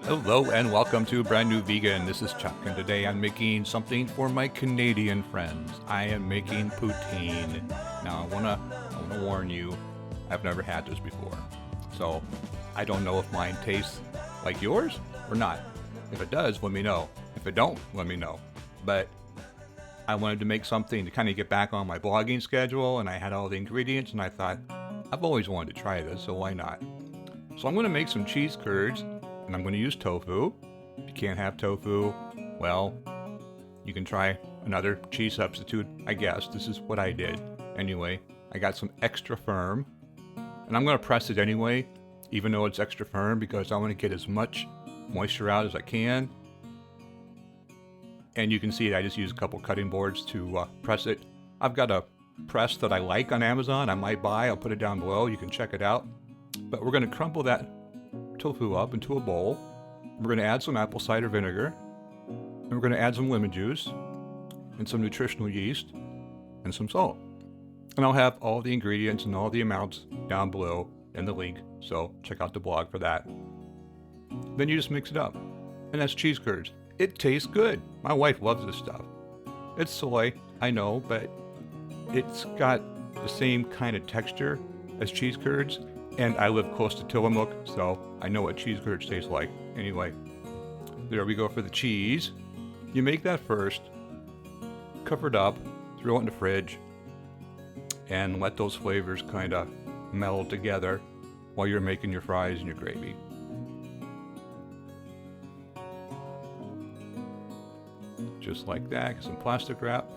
Hello and welcome to Brand New Vegan. This is Chuck, and today I'm making something for my Canadian friends. I am making poutine. Now I wanna warn you, I've never had this before, so I don't know if mine tastes like yours or not. If it does, let me know. If it don't, let me know. But I wanted to make something to kind of get back on my blogging schedule, and I had all the ingredients, and I thought I've always wanted to try this, so why not? So I'm going to make some cheese curds. And I'm going to use tofu. If you can't have tofu, well, you can try another cheese substitute, I guess. This is what I did. Anyway, I got some extra firm. And I'm going to press it anyway, even though it's extra firm, because I want to get as much moisture out as I can. And you can see I just used a couple cutting boards to press it. I've got a press that I like on Amazon. I might buy. I'll put it down below. You can check it out. But we're going to crumble that tofu up into a bowl. We're going to add some apple cider vinegar, and we're going to add some lemon juice and some nutritional yeast and some salt. And I'll have all the ingredients and all the amounts down below in the link, so check out the blog for that. Then you just mix it up, and that's cheese curds. It tastes good. My wife loves this stuff. It's soy, I know, but it's got the same kind of texture as cheese curds. And I live close to Tillamook, so I know what cheese curds taste like. Anyway, there we go for the cheese. You make that first, cover it up, throw it in the fridge, and let those flavors kind of meld together while you're making your fries and your gravy. Just like that, get some plastic wrap.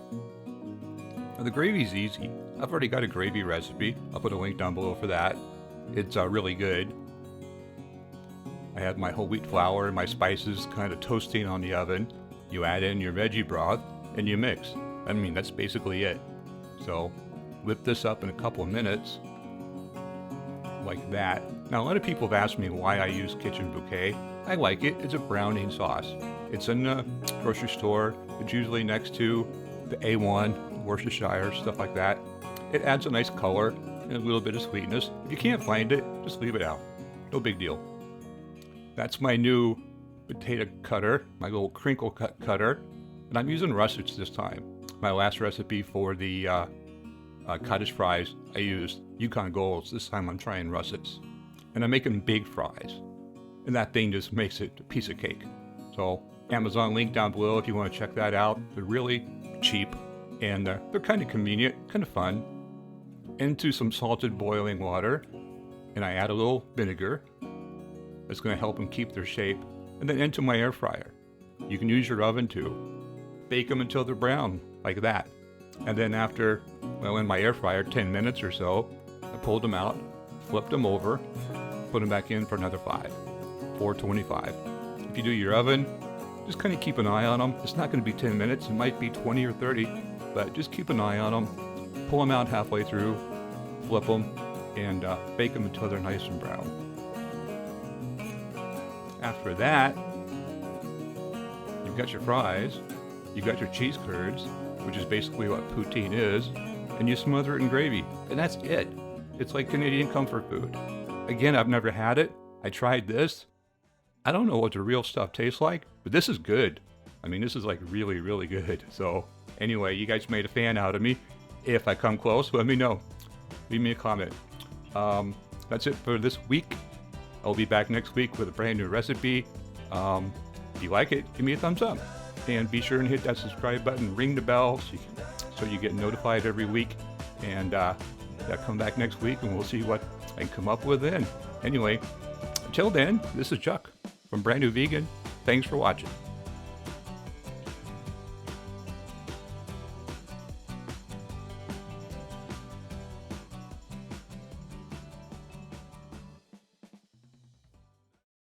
Now the gravy's easy. I've already got a gravy recipe. I'll put a link down below for that. It's really good. I have my whole wheat flour and my spices kind of toasting on the oven. You add in your veggie broth and you mix. I mean, that's basically it. So whip this up in a couple of minutes like that. Now, a lot of people have asked me why I use Kitchen Bouquet. I like it. It's a browning sauce. It's in the grocery store. It's usually next to the A1, Worcestershire, stuff like that. It adds a nice color and a little bit of sweetness. If you can't find it, just leave it out. No big deal. That's my new potato cutter, my little crinkle cut cutter. And I'm using russets this time. My last recipe for the cottage fries, I used Yukon Golds. This time I'm trying russets. And I'm making big fries. And that thing just makes it a piece of cake. So Amazon link down below if you want to check that out. They're really cheap and they're kind of convenient, kind of fun. Into some salted boiling water, and I add a little vinegar. That's going to help them keep their shape. And then into my air fryer. You can use your oven too. Bake them until they're brown, like that. And then after, well, in my air fryer, 10 minutes or so, I pulled them out, flipped them over, put them back in for another 425. If you do your oven, just kind of keep an eye on them. It's not going to be 10 minutes, it might be 20 or 30, but just keep an eye on them. Pull them out halfway through, flip them, and bake them until they're nice and brown. After that, you've got your fries, you've got your cheese curds, which is basically what poutine is, and you smother it in gravy, and that's it. It's like Canadian comfort food. Again, I've never had it. I tried this. I don't know what the real stuff tastes like, but this is good. I mean, this is like really, really good. So anyway, you guys made a fan out of me. If I come close, let me know. Leave me a comment. That's it for this week. I'll be back next week with a brand new recipe. If you like it, give me a thumbs up. And be sure and hit that subscribe button, ring the bell so you get notified every week. And come back next week and we'll see what I can come up with then. Anyway, until then, this is Chuck from Brand New Vegan. Thanks for watching.